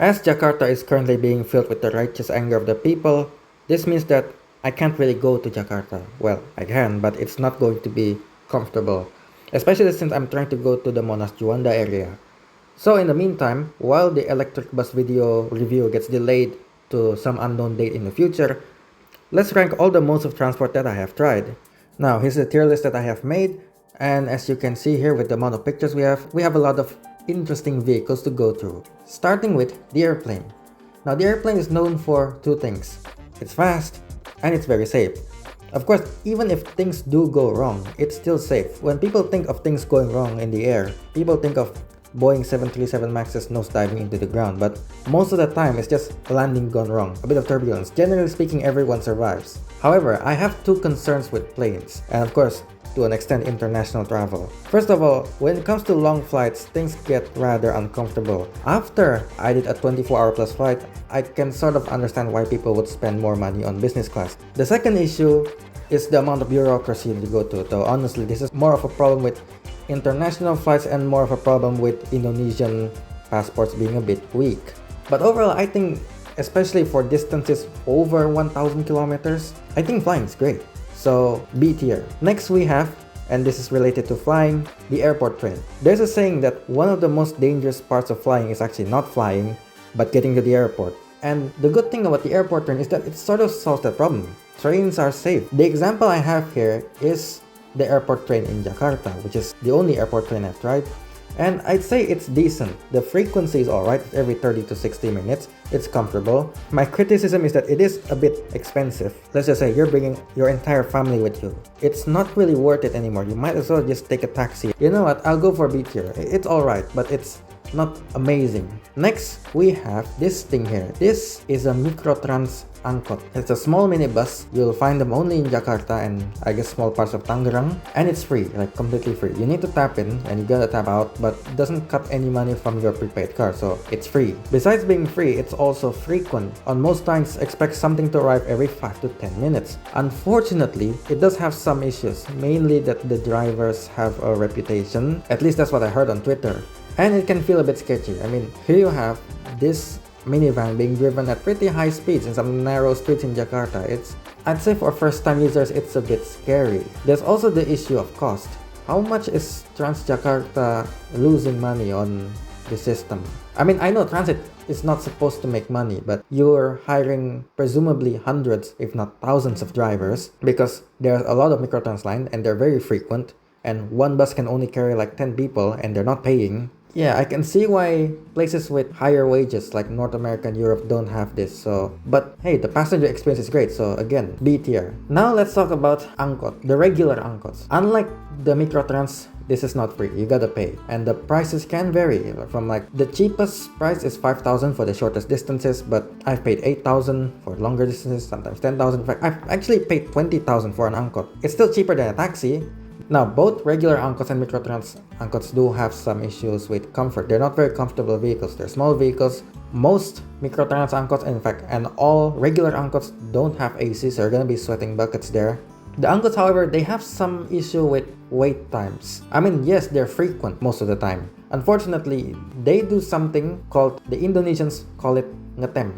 As Jakarta is currently being filled with the righteous anger of the people, this means that I can't really go to Jakarta. Well, I can, but it's not going to be comfortable, especially since I'm trying to go to the Monas Juanda area. So in the meantime, while the electric bus video review gets delayed to some unknown date in the future, let's rank all the modes of transport that I have tried. Now, here's the tier list that I have made, and as you can see here with the amount of pictures we have a lot of interesting vehicles to go through. Starting with the airplane. Now, the airplane is known for two things. It's fast, and it's very safe. Of course, even if things do go wrong, it's still safe. When people think of things going wrong in the air, people think of Boeing 737 Maxes nosediving into the ground, but most of the time it's just a landing gone wrong, a bit of turbulence. Generally speaking, everyone survives. However, I have two concerns with planes, and of course, to an extent, international travel. First of all, when it comes to long flights, things get rather uncomfortable. After I did a 24-hour plus flight, I can sort of understand why people would spend more money on business class. The second issue is the amount of bureaucracy you go to, though honestly, this is more of a problem with international flights and more of a problem with Indonesian passports being a bit weak. But overall, I think, especially for distances over 1,000 kilometers, I think flying is great. So, B tier. Next we have, and this is related to flying, the airport train. There's a saying that one of the most dangerous parts of flying is actually not flying, but getting to the airport. And the good thing about the airport train is that it sort of solves that problem. Trains are safe. The example I have here is the airport train in Jakarta, which is the only airport train I've tried. And I'd say it's decent. The frequency is alright, every 30 to 60 minutes. It's comfortable. My criticism is that it is a bit expensive. Let's just say you're bringing your entire family with you. It's not really worth it anymore. You might as well just take a taxi. You know what? I'll go for B tier. It's alright, but it's not amazing. Next, we have this thing here. This is a Mikrotrans Angkot. It's a small minibus. You'll find them only in Jakarta and I guess small parts of Tangerang. And it's free, like completely free. You need to tap in and you gotta tap out, but it doesn't cut any money from your prepaid card, so it's free. Besides being free, it's also frequent. On most times, expect something to arrive every 5 to 10 minutes. Unfortunately, it does have some issues, mainly that the drivers have a reputation. At least that's what I heard on Twitter. And it can feel a bit sketchy. I mean, here you have this minivan being driven at pretty high speeds in some narrow streets in Jakarta. I'd say for first-time users, it's a bit scary. There's also the issue of cost. How much is Transjakarta losing money on the system? I mean, I know transit is not supposed to make money, but you're hiring presumably hundreds, if not thousands of drivers because there's a lot of Mikrotrans line and they're very frequent, and one bus can only carry like 10 people and they're not paying. Yeah, I can see why places with higher wages like North America and Europe don't have this. But hey, the passenger experience is great. So again, B tier. Now let's talk about Angkot, the regular Angkots. Unlike the Mikrotrans, this is not free. You gotta pay. And the prices can vary from like the cheapest price is 5,000 for the shortest distances, but I've paid 8,000 for longer distances, sometimes 10,000. In fact, I've actually paid 20,000 for an Angkot. It's still cheaper than a taxi. Now, both regular Angkots and Mikrotrans Angkots do have some issues with comfort. They're not very comfortable vehicles. They're small vehicles. Most Mikrotrans Angkots, in fact, and all regular Angkots don't have AC, so you're gonna be sweating buckets there. The Angkots, however, they have some issue with wait times. I mean, yes, they're frequent most of the time. Unfortunately, they do something called, the Indonesians call it ngetem.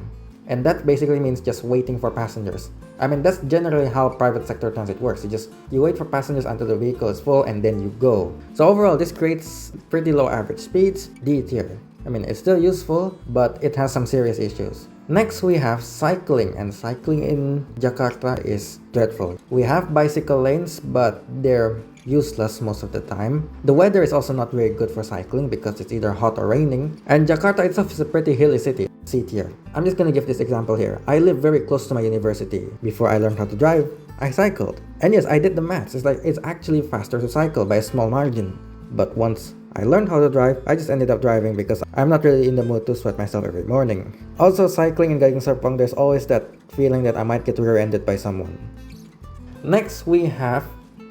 And that basically means just waiting for passengers. I mean, that's generally how private sector transit works. You wait for passengers until the vehicle is full and then you go. So overall, this creates pretty low average speeds, D tier. I mean, it's still useful, but it has some serious issues. Next, we have cycling, and cycling in Jakarta is dreadful. We have bicycle lanes, but they're useless most of the time. The weather is also not very good for cycling because it's either hot or raining. And Jakarta itself is a pretty hilly city. C tier. I'm just gonna give this example here. I live very close to my university. Before I learned how to drive, I cycled. And yes, I did the maths. It's actually faster to cycle by a small margin. But once I learned how to drive, I just ended up driving because I'm not really in the mood to sweat myself every morning. Also, cycling in Galling Serpong, there's always that feeling that I might get rear-ended by someone. Next, we have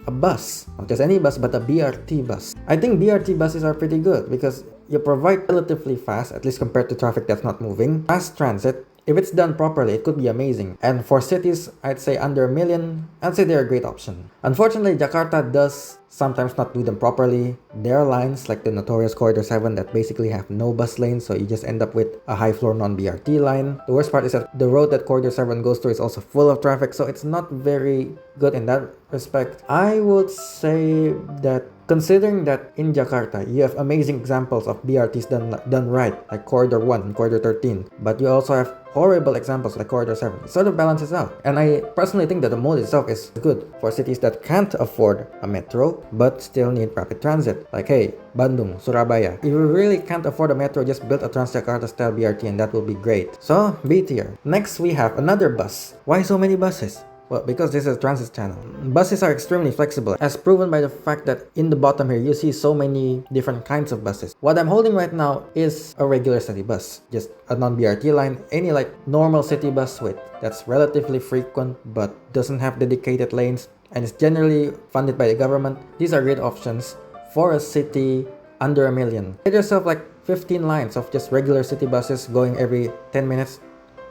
a bus. Not just any bus, but a BRT bus. I think BRT buses are pretty good because you provide relatively fast, at least compared to traffic that's not moving, fast transit, If it's done properly, it could be amazing. And for cities, I'd say under a million, I'd say they're a great option. Unfortunately, Jakarta does sometimes not do them properly. There are lines like the notorious Corridor 7 that basically have no bus lanes, so you just end up with a high floor non-BRT line. The worst part is that the road that Corridor 7 goes through is also full of traffic, so it's not very good in that respect. I would say that considering that in Jakarta, you have amazing examples of BRTs done right, like Corridor 1 and Corridor 13, but you also have horrible examples like Corridor 7. It sort of balances out. And I personally think that the mode itself is good for cities that can't afford a metro but still need rapid transit. Like, hey, Bandung, Surabaya. If you really can't afford a metro, just build a Transjakarta style BRT and that will be great. So, B tier. Next, we have another bus. Why so many buses? Well, because this is a transit channel. Buses are extremely flexible, as proven by the fact that in the bottom here, you see so many different kinds of buses. What I'm holding right now is a regular city bus, just a non-BRT line, any like normal city bus with that's relatively frequent but doesn't have dedicated lanes and is generally funded by the government. These are great options for a city under a million. Get yourself like 15 lines of just regular city buses going every 10 minutes.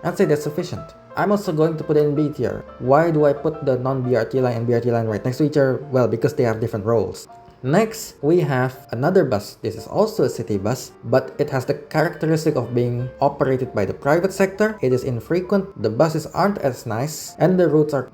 I'd say that's sufficient. I'm also going to put it in B tier. Why do I put the non-BRT line and BRT line right next to each other? Well, because they have different roles. Next, we have another bus. This is also a city bus, but it has the characteristic of being operated by the private sector. It is infrequent, the buses aren't as nice, and the routes are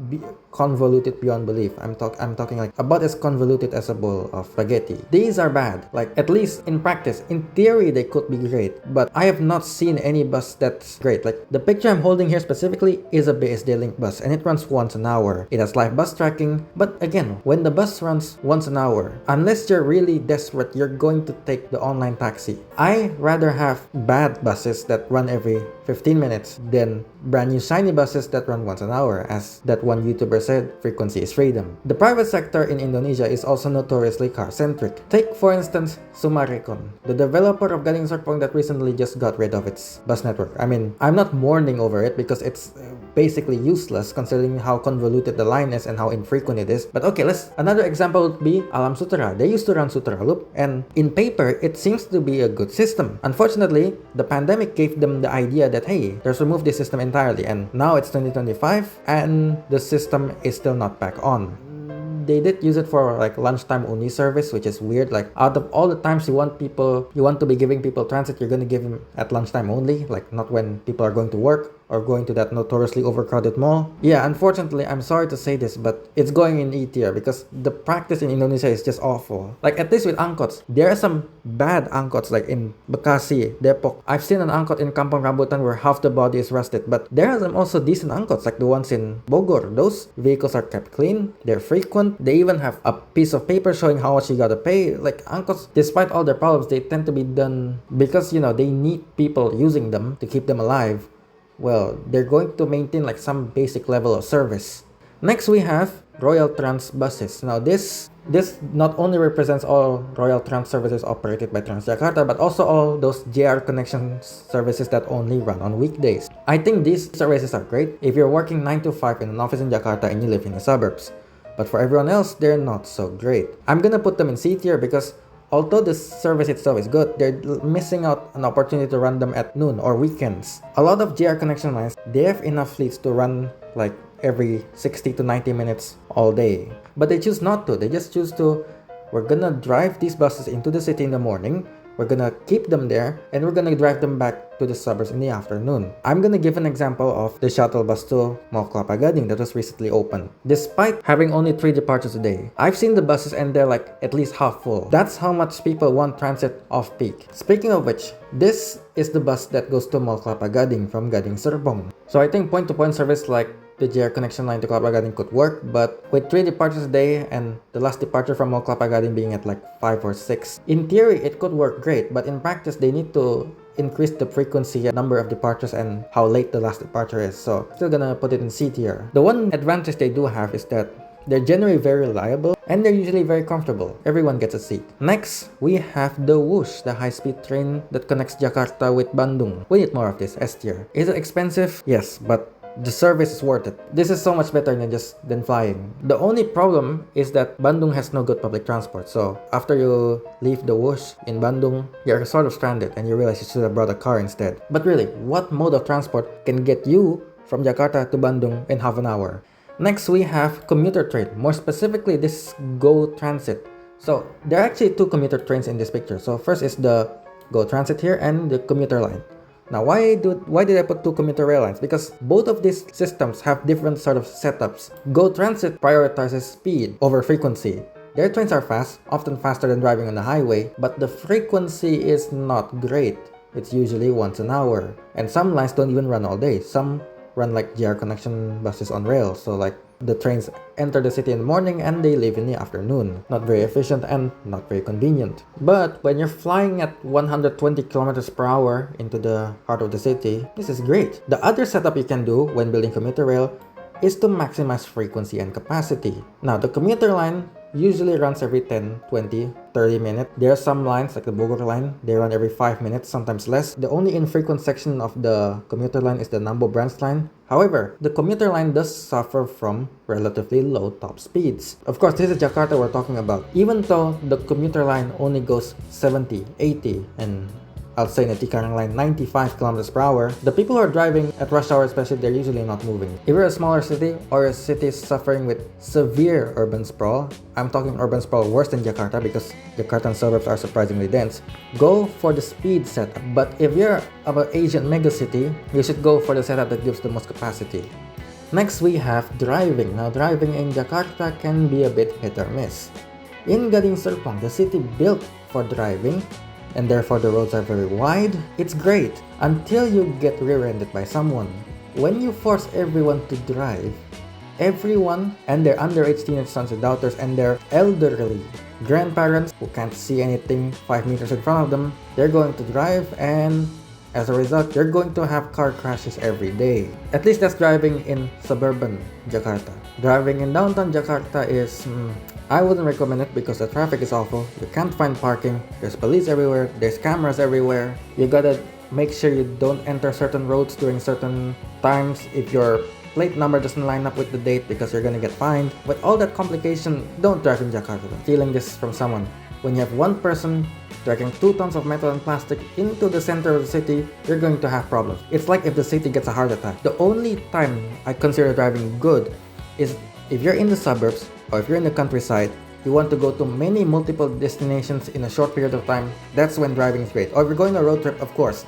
convoluted beyond belief. I'm talking like about as convoluted as a bowl of spaghetti. These are bad. Like, at least in practice, in theory they could be great, but I have not seen any bus that's great. Like, the picture I'm holding here specifically is a BSD Link bus, and it runs once an hour. It has live bus tracking, but again, when the bus runs once an hour, unless you're really desperate, you're going to take the online taxi. I rather have bad buses that run every 15 minutes than brand new shiny buses that run once an hour. As that one YouTuber said, frequency is freedom. The private sector in Indonesia is also notoriously car-centric. Take, for instance, Summarecon, the developer of Gading Serpong that recently just got rid of its bus network. I mean, I'm not mourning over it because it's basically useless considering how convoluted the line is and how infrequent it is. But okay, another example would be Alam Sutera. They used to run Sutera Loop, and in paper, it seems to be a good system. Unfortunately, the pandemic gave them the idea that, hey, let's remove this system entirely, and now it's 2025, and the system is still not back on. They did use it for like lunchtime only service, which is weird. Like, out of all the times you want to be giving people transit, you're gonna give them at lunchtime only, like not when people are going to work or going to that notoriously overcrowded mall. Yeah, unfortunately, I'm sorry to say this, but it's going in E tier because the practice in Indonesia is just awful. Like, at least with angkots, there are some bad angkots like in Bekasi, Depok. I've seen an angkot in Kampung Rambutan where half the body is rusted, but there are some also decent angkots like the ones in Bogor. Those vehicles are kept clean, they're frequent, they even have a piece of paper showing how much you gotta pay. Like, angkots, despite all their problems, they tend to be done because, you know, they need people using them to keep them alive. Well, they're going to maintain like some basic level of service. Next, we have Royaltrans buses. Now, this not only represents all Royaltrans services operated by Transjakarta, but also all those JR Connexion services that only run on weekdays. I think these services are great if you're working 9 to 5 in an office in Jakarta and you live in the suburbs. But for everyone else, they're not so great. I'm gonna put them in C tier because although the service itself is good, they're missing out an opportunity to run them at noon or weekends. A lot of JR Connexion lines, they have enough fleets to run like every 60 to 90 minutes all day. But they choose not to. They just choose to, we're gonna drive these buses into the city in the morning, we're gonna keep them there, and we're gonna drive them back to the suburbs in the afternoon. I'm gonna give an example of the shuttle bus to Mall Kelapa Gading that was recently opened. Despite having only 3 departures a day, I've seen the buses and they're like at least half full. That's how much people want transit off-peak. Speaking of which, this is the bus that goes to Mall Kelapa Gading from Gading Serpong. So I think point-to-point service like the JR Connexion line to Kelapa Gading could work, but with 3 departures a day and the last departure from Mall Kelapa Gading being at like 5 or 6, in theory it could work great, but in practice they need to increase the frequency, number of departures, and how late the last departure is. So still gonna put it in C tier. The one advantage they do have is that they're generally very reliable and they're usually very comfortable. Everyone gets a seat. Next, we have the Whoosh, the high-speed train that connects Jakarta with Bandung. We need more of this, S tier. Is it expensive? Yes, but the service is worth it. This is so much better than flying. The only problem is that Bandung has no good public transport. So after you leave the Whoosh in Bandung, you're sort of stranded and you realize you should have brought a car instead. But really, what mode of transport can get you from Jakarta to Bandung in half an hour? Next, we have commuter train. More specifically, this Go Transit. So there are actually two commuter trains in this picture. So first is the Go Transit here and the commuter line. Now, why did I put two commuter rail lines? Because both of these systems have different sort of setups. Go Transit prioritizes speed over frequency. Their trains are fast, often faster than driving on the highway, but the frequency is not great. It's usually once an hour. And some lines don't even run all day. Some run like GR Connexion buses on rails. So like the trains enter the city in the morning and they leave in the afternoon. Not very efficient and not very convenient. But when you're flying at 120 kilometers per hour into the heart of the city, this is great. The other setup you can do when building commuter rail is to maximize frequency and capacity. Now, the commuter line usually runs every 10, 20, 30 minutes. There are some lines like the Bogor line, they run every 5 minutes, sometimes less. The only infrequent section of the commuter line is the Nambo branch line. However, the commuter line does suffer from relatively low top speeds. Of course, this is Jakarta we're talking about. Even though the commuter line only goes 70, 80, and I'll say in the Tikarang line 95 kilometers per hour, the people who are driving at rush hour especially, they're usually not moving. If you're a smaller city or a city suffering with severe urban sprawl, I'm talking urban sprawl worse than Jakarta because Jakartan suburbs are surprisingly dense, go for the speed setup. But if you're of an Asian megacity, you should go for the setup that gives the most capacity. Next, we have driving. Now, driving in Jakarta can be a bit hit or miss. In Gading Serpong, the city built for driving, and therefore the roads are very wide. It's great until you get rear-ended by someone. When you force everyone to drive, everyone and their underage teenage sons and daughters and their elderly grandparents who can't see anything 5 meters in front of them, they're going to drive, and as a result, you're going to have car crashes every day. At least that's driving in suburban Jakarta. Driving in downtown Jakarta is I wouldn't recommend it because the traffic is awful. You can't find parking. There's police everywhere. There's cameras everywhere. You gotta make sure you don't enter certain roads during certain times if your plate number doesn't line up with the date because you're gonna get fined. With all that complication, don't drive in Jakarta. Stealing this from someone. When you have one person dragging 2 tons of metal and plastic into the center of the city, you're going to have problems. It's like if the city gets a heart attack. The only time I consider driving good is if you're in the suburbs or if you're in the countryside, you want to go to multiple destinations in a short period of time, that's when driving is great. Or if you're going on a road trip, of course,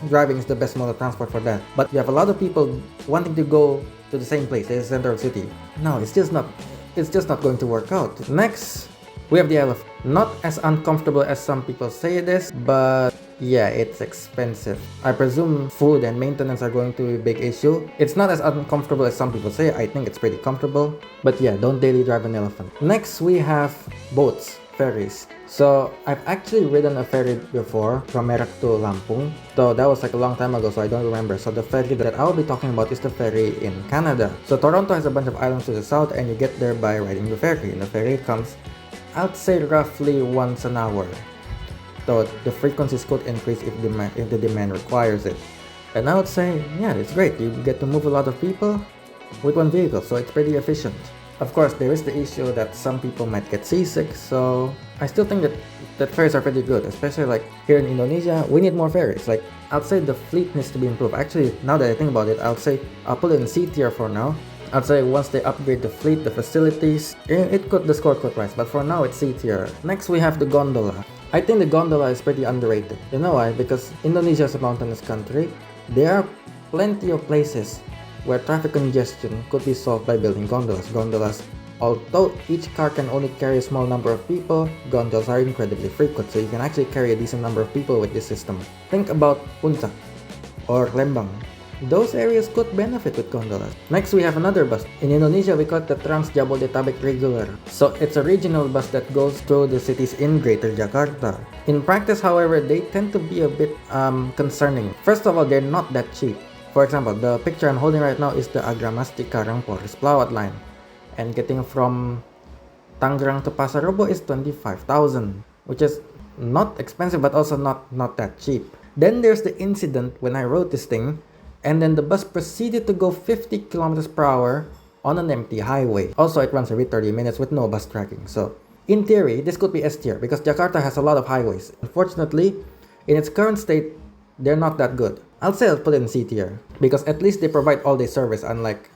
driving is the best mode of transport for that. But you have a lot of people wanting to go to the same place, the center of the city. No, it's just not going to work out. Next, we have the elephant. Not as uncomfortable as some people say it is, but yeah, it's expensive. I presume food and maintenance are going to be a big issue. It's not as uncomfortable as some people say. I think it's pretty comfortable. But yeah, don't daily drive an elephant. Next, we have boats, ferries. So I've actually ridden a ferry before from Merak to Lampung. So that was like a long time ago, so I don't remember. So the ferry that I'll be talking about is the ferry in Canada. So Toronto has a bunch of islands to the south, and you get there by riding the ferry. And the ferry comes, I'd say, roughly once an hour. So the frequencies could increase if the demand requires it. And I would say, yeah, it's great. You get to move a lot of people with one vehicle, so it's pretty efficient. Of course, there is the issue that some people might get seasick, so I still think that ferries are pretty good, especially like here in Indonesia, we need more ferries. Like, I'd say the fleet needs to be improved. Actually, now that I think about it, I'll put it in C tier for now. I'd say once they upgrade the fleet, the facilities, the score could rise, but for now it's C tier. Next, we have the gondola. I think the gondola is pretty underrated. You know why? Because Indonesia is a mountainous country. There are plenty of places where traffic congestion could be solved by building gondolas. Although each car can only carry a small number of people, gondolas are incredibly frequent, so you can actually carry a decent number of people with this system. Think about Puncak or Lembang. Those areas could benefit with gondolas. Next, we have another bus. In Indonesia, we call it the Trans Jabodebek regular. So it's a regional bus that goes through the cities in Greater Jakarta. In practice, however, they tend to be a bit concerning. First of all, they're not that cheap. For example, the picture I'm holding right now is the Agramas Tikarang Polres Pelawat line. And getting from Tangerang to Pasarobo is 25,000, which is not expensive but also not that cheap. Then there's the incident when I wrote this thing and then the bus proceeded to go 50 kilometers per hour on an empty highway. Also, it runs every 30 minutes with no bus tracking. So, in theory, this could be S tier because Jakarta has a lot of highways. Unfortunately, in its current state, they're not that good. I'll say I'll put it in C tier because at least they provide all-day service, unlike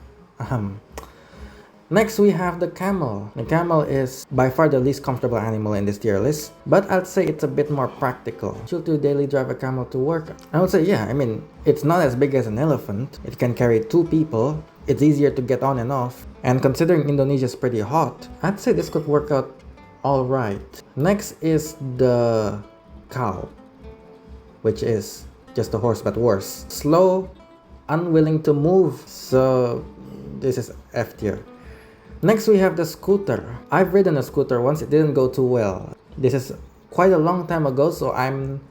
Next, we have the Camel. The Camel is by far the least comfortable animal in this tier list, but I'd say it's a bit more practical. Should you daily drive a camel to work? I would say yeah, I mean, it's not as big as an elephant. It can carry 2 people. It's easier to get on and off. And considering Indonesia is pretty hot, I'd say this could work out alright. Next is the cow, which is just a horse but worse. Slow, unwilling to move, so this is F tier. Next we have the scooter. I've ridden a scooter once, it didn't go too well. This is quite a long time ago, so I'm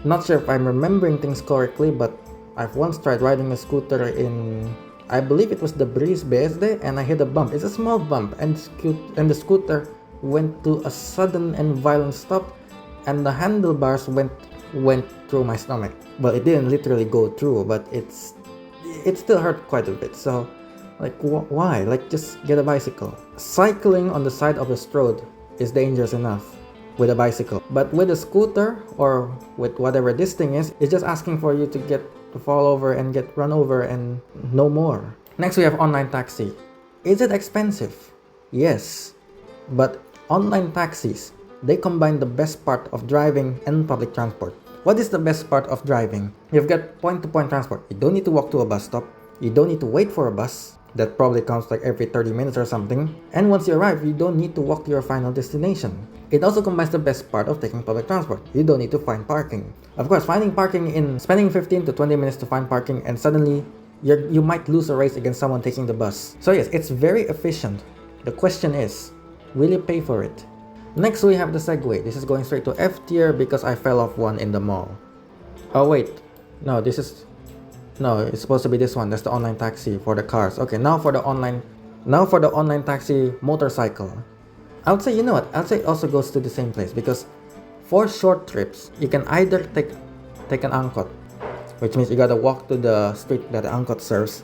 not sure if I'm remembering things correctly, but I've once tried riding a scooter in, I believe it was the Breeze BSD, and I hit a bump. It's a small bump, and the scooter went to a sudden and violent stop, and the handlebars went through my stomach. Well, it didn't literally go through, but it still hurt quite a bit, so like why? Like just get a bicycle. Cycling on the side of the road is dangerous enough with a bicycle, but with a scooter or with whatever this thing is, it's just asking for you to fall over and get run over and no more. Next we have online taxi. Is it expensive? Yes, but online taxis, they combine the best part of driving and public transport. What is the best part of driving? You've got point-to-point transport. You don't need to walk to a bus stop. You don't need to wait for a bus. That probably comes like every 30 minutes or something. And once you arrive, you don't need to walk to your final destination. It also combines the best part of taking public transport. You don't need to find parking. Of course, spending 15 to 20 minutes to find parking, and suddenly you might lose a race against someone taking the bus. So yes, it's very efficient. The question is, will you pay for it? Next we have the Segway. This is going straight to F tier because I fell off one in the mall. Oh wait, no, it's supposed to be this one. That's the online taxi for the cars. Okay, now for the online taxi motorcycle. I would say, you know what? I'd say it also goes to the same place because for short trips, you can either take an Angkot, which means you gotta walk to the street that the Angkot serves,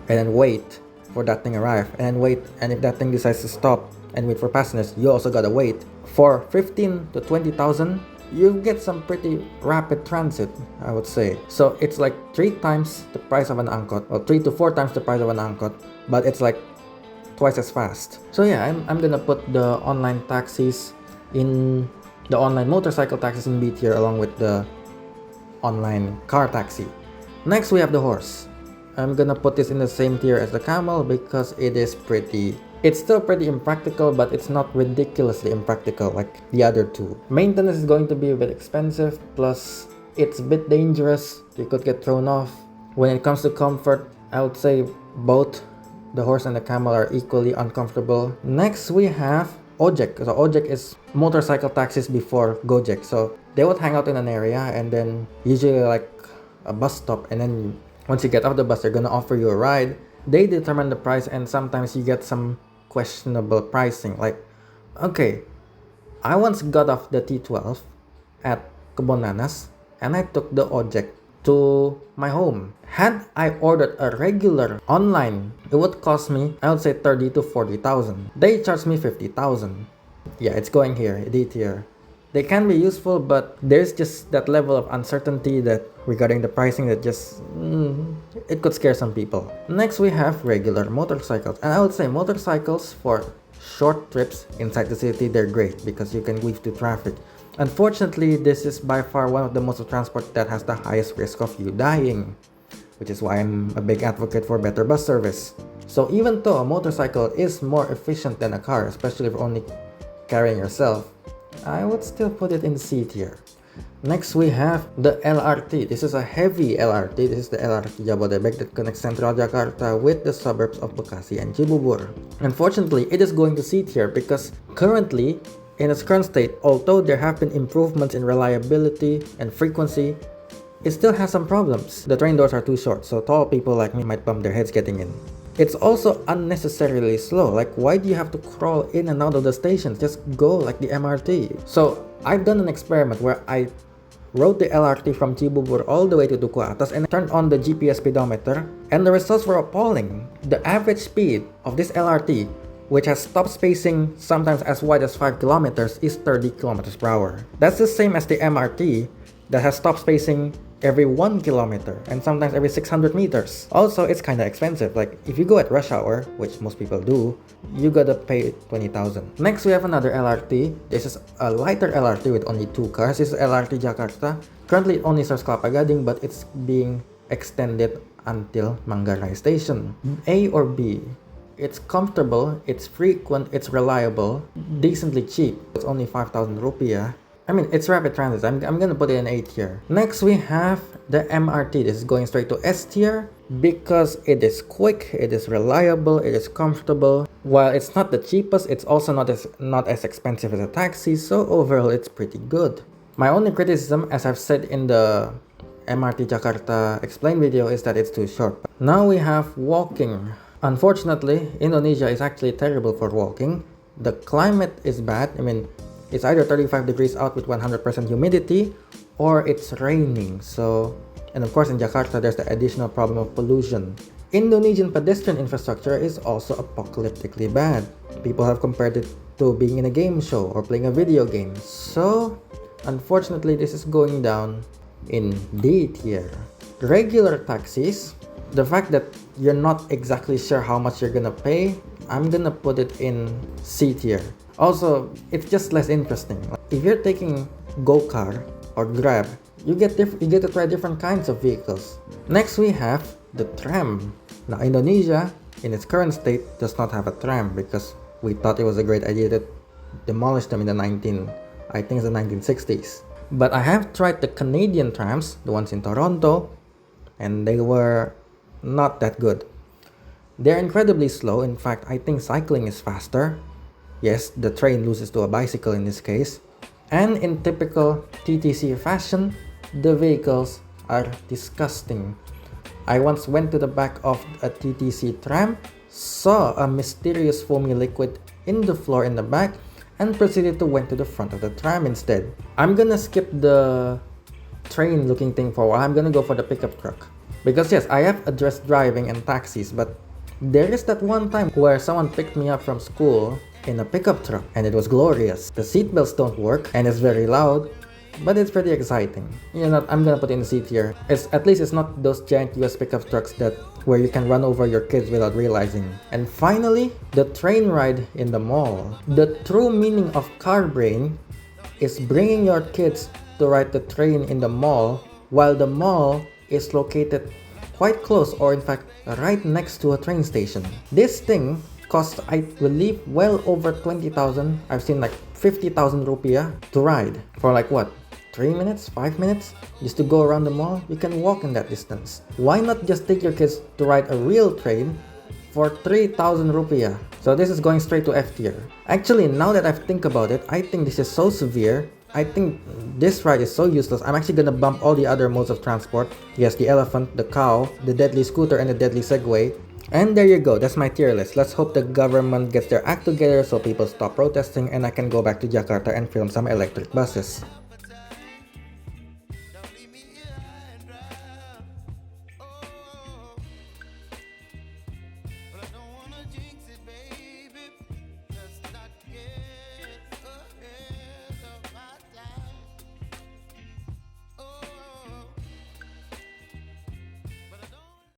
and then wait for that thing arrive, and wait, and if that thing decides to stop and wait for passengers, you also gotta wait. For 15 to 20,000, you get some pretty rapid transit, I would say. So it's like 3 times the price of an Angkot, or 3 to 4 times the price of an Angkot, but it's like twice as fast. So yeah, I'm gonna put the online taxis in the online motorcycle taxis in B tier along with the online car taxi. Next we have the horse. I'm gonna put this in the same tier as the camel because it's still pretty impractical, but it's not ridiculously impractical like the other two. Maintenance is going to be a bit expensive, plus it's a bit dangerous. You could get thrown off. When it comes to comfort, I would say both the horse and the camel are equally uncomfortable. Next we have Ojek. So Ojek is motorcycle taxis before Gojek. So they would hang out in an area and then usually like a bus stop, and then once you get off the bus, they're gonna offer you a ride. They determine the price, and sometimes you get some questionable pricing. Like, okay, I once got off the T12 at Kebonanas and I took the Ojek to my home. Had I ordered a regular online, it would cost me, I would say 30 to 40,000. They charged me 50,000. Yeah, it's going here, D tier. They can be useful, but there's just that level of uncertainty that regarding the pricing that just it could scare some people. Next we have regular motorcycles, and I would say motorcycles for short trips inside the city, they're great because you can weave through traffic. Unfortunately, this is by far one of the modes of transport that has the highest risk of you dying, which is why I'm a big advocate for better bus service. So even though a motorcycle is more efficient than a car, especially if only carrying yourself, I would still put it in C tier. Next we have the LRT. This is a heavy LRT. This is the LRT Jabodebek that connects central Jakarta with the suburbs of Bekasi and Cibubur. Unfortunately, it is going to C tier because currently, in its current state, although there have been improvements in reliability and frequency, it still has some problems. The train doors are too short, so tall people like me might bump their heads getting in. It's also unnecessarily slow. Like, why do you have to crawl in and out of the stations? Just go like the MRT. So I've done an experiment where I rode the LRT from Cibubur all the way to Duku Atas and turned on the GPS speedometer, and the results were appalling. The average speed of this LRT, which has stop spacing sometimes as wide as 5 kilometers, is 30 kilometers per hour. That's the same as the MRT that has stop spacing every 1 kilometer and sometimes every 600 meters. Also, it's kinda expensive. Like, if you go at rush hour, which most people do, you gotta pay 20,000. Next, we have another LRT. This is a lighter LRT with only 2 cars. This is LRT Jakarta. Currently, it only serves Kelapa Gading, but it's being extended until Manggarai Station. A or B? It's comfortable, it's frequent, it's reliable, decently cheap. It's only 5,000 rupiah. I mean, it's rapid transit. I'm gonna put it in A tier. Next, we have the MRT. This is going straight to S tier because it is quick, it is reliable, it is comfortable. While it's not the cheapest, it's also not as expensive as a taxi, so overall it's pretty good. My only criticism, as I've said in the MRT Jakarta explain video, is that it's too short. Now we have walking. Unfortunately, Indonesia is actually terrible for walking. The climate is bad. I mean, it's either 35 degrees out with 100% humidity or it's raining. So, and of course in Jakarta there's the additional problem of pollution. Indonesian pedestrian infrastructure is also apocalyptically bad. People have compared it to being in a game show or playing a video game. So, unfortunately, this is going down in D tier. Regular taxis, the fact that you're not exactly sure how much you're gonna pay, I'm gonna put it in C tier. Also, it's just less interesting. If you're taking Go-Car or Grab, you get to try different kinds of vehicles. Next, we have the tram. Now, Indonesia, in its current state, does not have a tram because we thought it was a great idea to demolish them in the 1960s. But I have tried the Canadian trams, the ones in Toronto, and they were not that good. They're incredibly slow. In fact, I think cycling is faster. Yes, the train loses to a bicycle in this case. And in typical TTC fashion, the vehicles are disgusting. I once went to the back of a TTC tram, saw a mysterious foamy liquid in the floor in the back, and proceeded to went to the front of the tram instead. I'm gonna skip the train looking thing for a while. I'm gonna go for the pickup truck. Because yes, I have addressed driving and taxis, but there is that one time where someone picked me up from school in a pickup truck and it was glorious. The seatbelts don't work and it's very loud, but it's pretty exciting. You know, I'm gonna put it in C tier. At least it's not those giant US pickup trucks where you can run over your kids without realizing. And finally, the train ride in the mall. The true meaning of car brain is bringing your kids to ride the train in the mall while the mall is located quite close, or in fact right next to a train station. This thing costs, I believe, well over 20,000. I've seen like 50,000 rupiah to ride for like what, 3 minutes, 5 minutes just to go around the mall. You can walk in that distance. Why not just take your kids to ride a real train for 3,000 rupiah? So this is going straight to F tier. Actually, now that I think about it, I think this is so severe. I think this ride is so useless. I'm actually gonna bump all the other modes of transport. Yes, the elephant, the cow, the deadly scooter, and the deadly Segway. And there you go, that's my tier list. Let's hope the government gets their act together so people stop protesting and I can go back to Jakarta and film some electric buses.